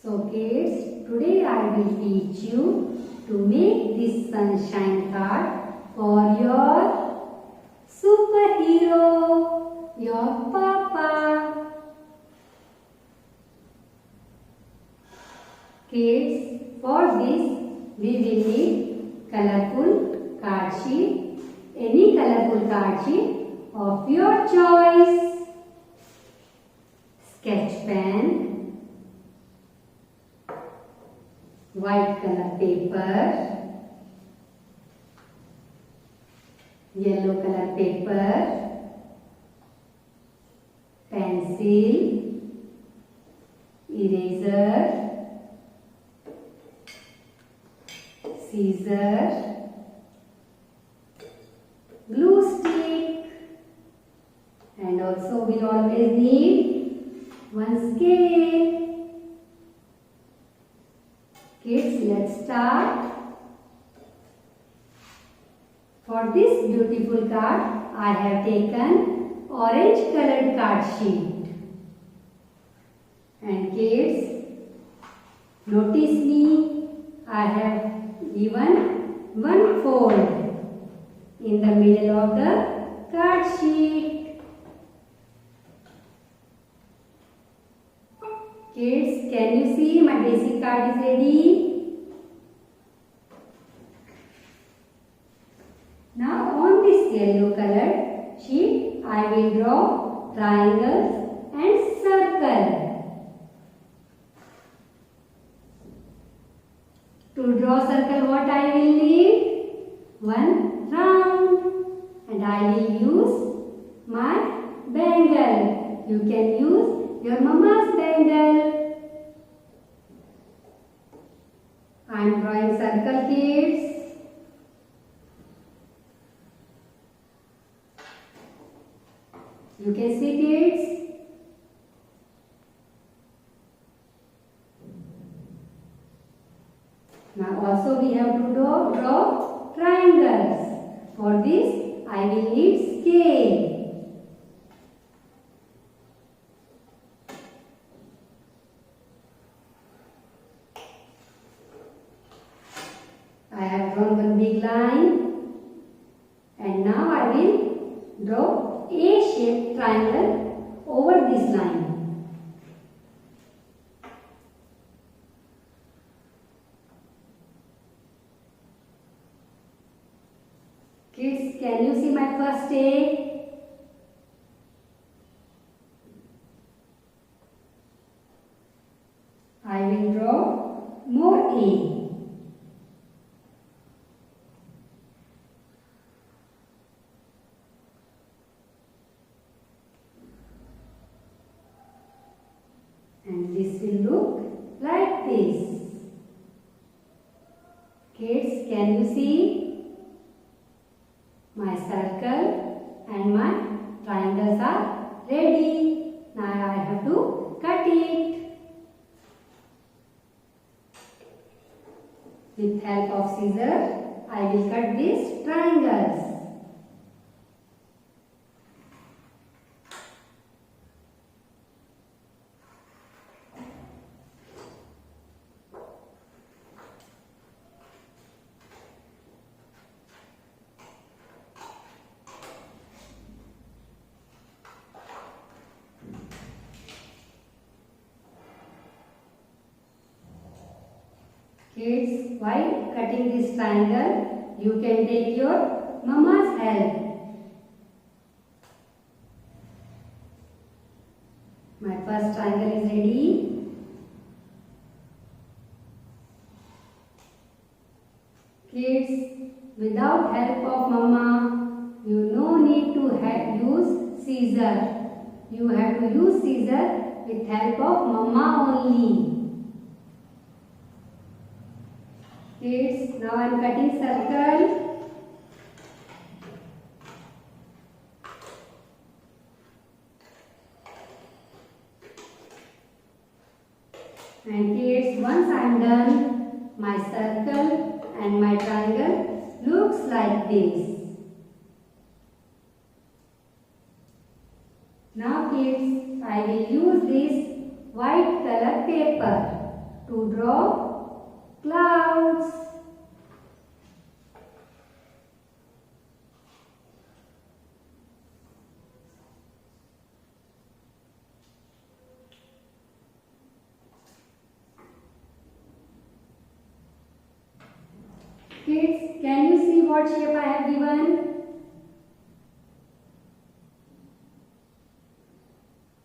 So kids, today I will teach you to make this sunshine card for your superhero, your Papa. Kids, for this we will need colorful card sheet, any colorful card sheet of your choice, sketch pen, white color paper, yellow color paper, pencil, eraser, scissors, glue stick, and also we always need one scale. Kids, let's start. For this beautiful card, I have taken orange colored card sheet. And kids, notice me, I have given one fold in the middle of the card sheet. Kids, can you see my basic card is ready? Now on this yellow colored sheet, I will draw triangles and circles. To draw circle, what I will need? One round, and I will use my bangle. You can use your mama's bangle. I am drawing circle, kids. You can see, kids. Now also we have to draw triangles. For this I will need scale. I have drawn one big line, and now I will draw A-shaped triangle over this line. Kids, can you see my first A? I will draw more A. And this will look like this. Kids, can you see? My circle and my triangles are ready. Now I have to cut it. With help of scissors, I will cut these triangles. Kids, while cutting this triangle, you can take your mama's help. My first triangle is ready. Kids, without help of mama, you no need to use scissors. You have to use scissors with help of mama only. Kids, now I am cutting circle. And kids, once I am done, my circle and my triangle looks like this. Now kids, I will use this white color paper. to draw clouds. Kids, can you see what shape I have given?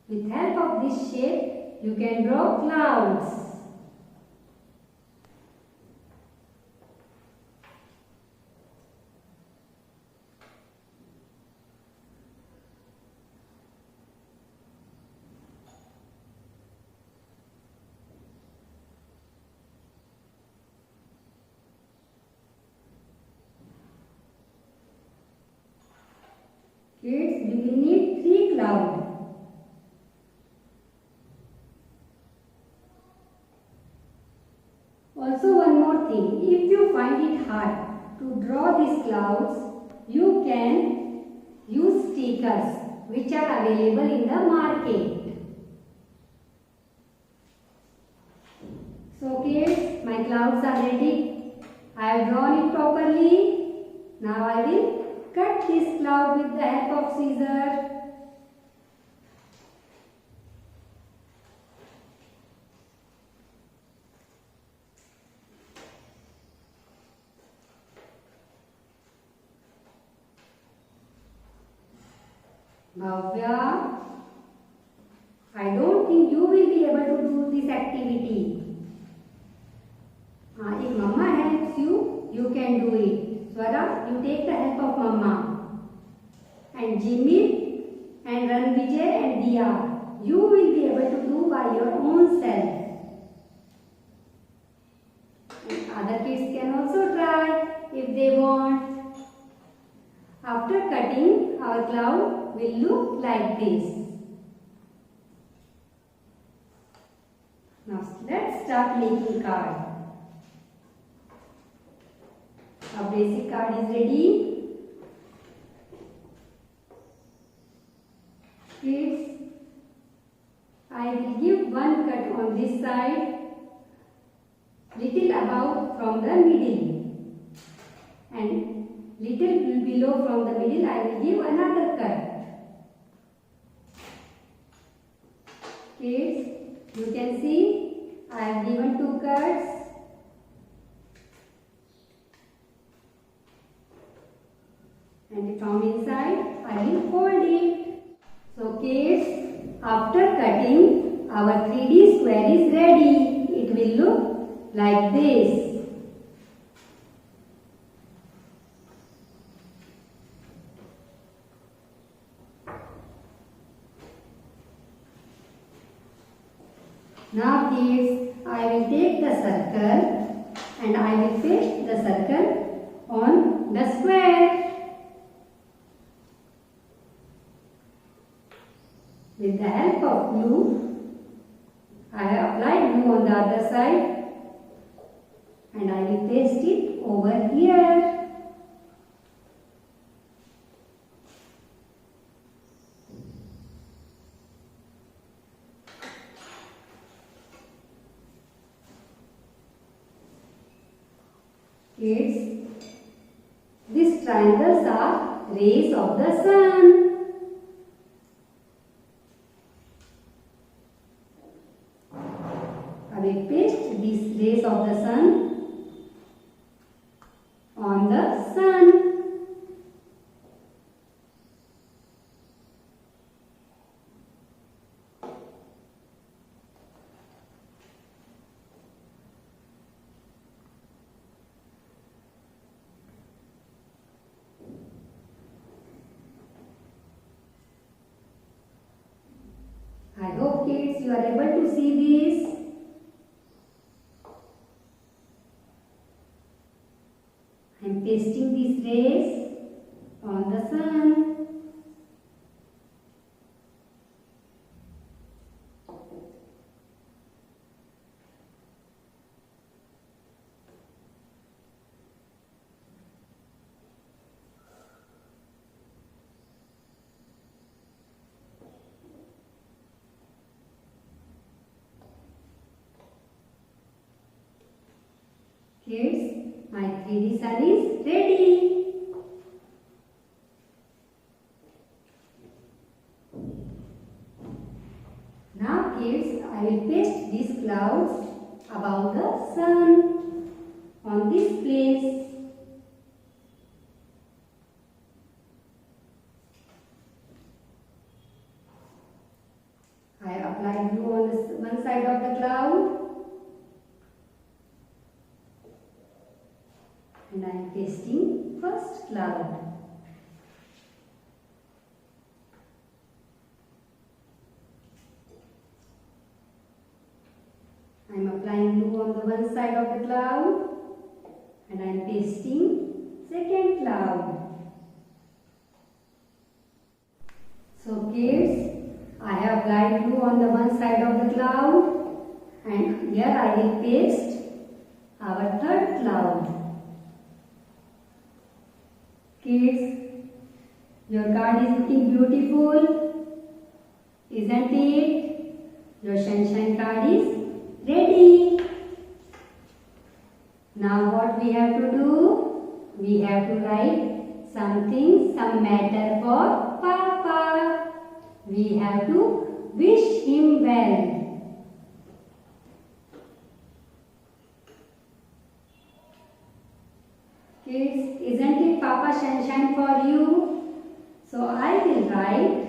With help of this shape, you can draw clouds. Kids, we will need 3 clouds. Also one more thing, if you find it hard to draw these clouds, you can use stickers which are available in the market. So kids, my clouds are ready. I have drawn it properly. Now I will cut this cloud with the help of scissors. Bhavya, I don't think you will be able to do this activity. If Mama helps you, you can do it. Swara, you take the help of Mama. And Jimmy and Ranvijay and Diya, you will be able to do by your own self. And other kids can also try if they want. After cutting, our cloud will look like this. Now let's start making card. Our basic card is ready. Kids, I will give one cut on this side, little above from the middle, and little below from the middle I will give another cut. Kids, you can see I have given 2 cuts. And from inside I will fold it. So kids, after cutting, our 3D square is ready. It will look like this. Now kids, I will take the circle and I will paste the circle on the square. With the help of glue, I have applied glue on the other side and I will paste it over here. Kids, these triangles are rays of the sun. I will paste these rays of the sun on the sun. I hope kids you are able to see this. I am pasting these rays on the sun. Kids, my 3D sun is ready. Now kids, I will paste these clouds about the sun on this place. I apply glue on this one side of the cloud and I am pasting first cloud. I am applying glue on the one side of the cloud and I am pasting second cloud. So kids, I have applied glue on the one side of the cloud and here I will paste our third cloud. Kids, your card is looking beautiful, isn't it? Your sunshine card is ready. Now what we have to do? We have to write something, some matter for Papa. We have to wish him well. Kids, isn't it Papa sunshine for you? So I will write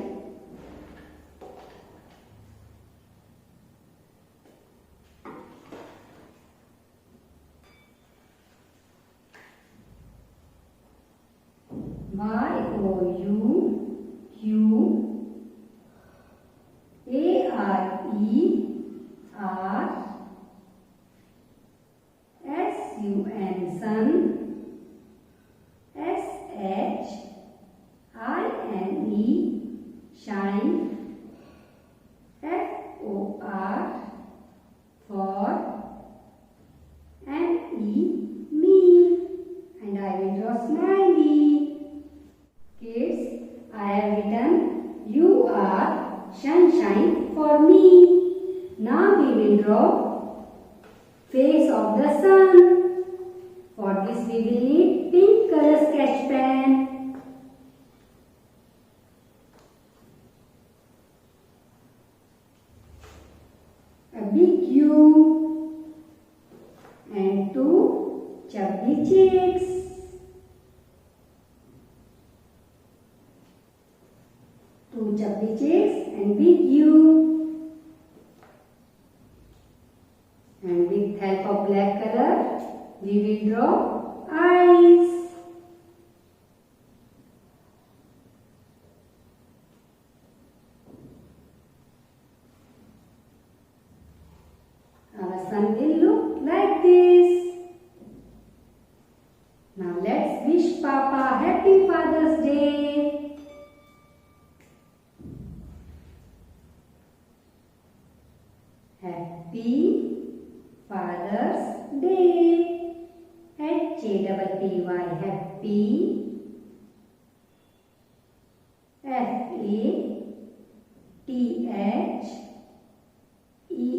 YOUARERSUN SHINE shine FOR for me and I will draw smiley. Kids, I have written you are sunshine for me. Now we will draw face of the sun. For this we will need pink color sketch pen. A big U and two chubby cheeks. Two chubby cheeks and big U. And with help of black color, we will draw eyes. Our sun will look like this. Now let's wish Papa Happy Father's Day. Happy Father's Day. HAPPY. Happy.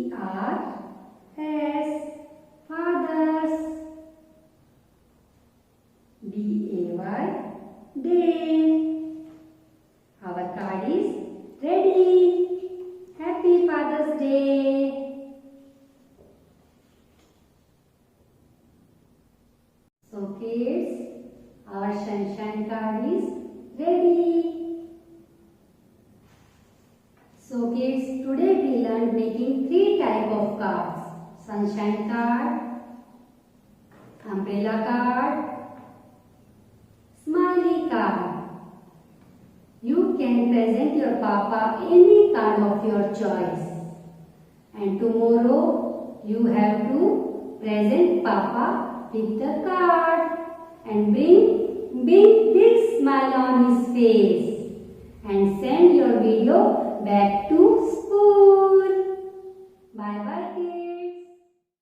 FATHERS. Fathers. DAY. Day. Our card is ready. Happy Father's Day. So kids, our sunshine card is ready. So kids, today we learned making 3 types of cards. Sunshine card, umbrella card, smiley card. You can present your Papa any card of your choice. And tomorrow you have to present Papa with the card and bring big smile on his face and send your video back to school.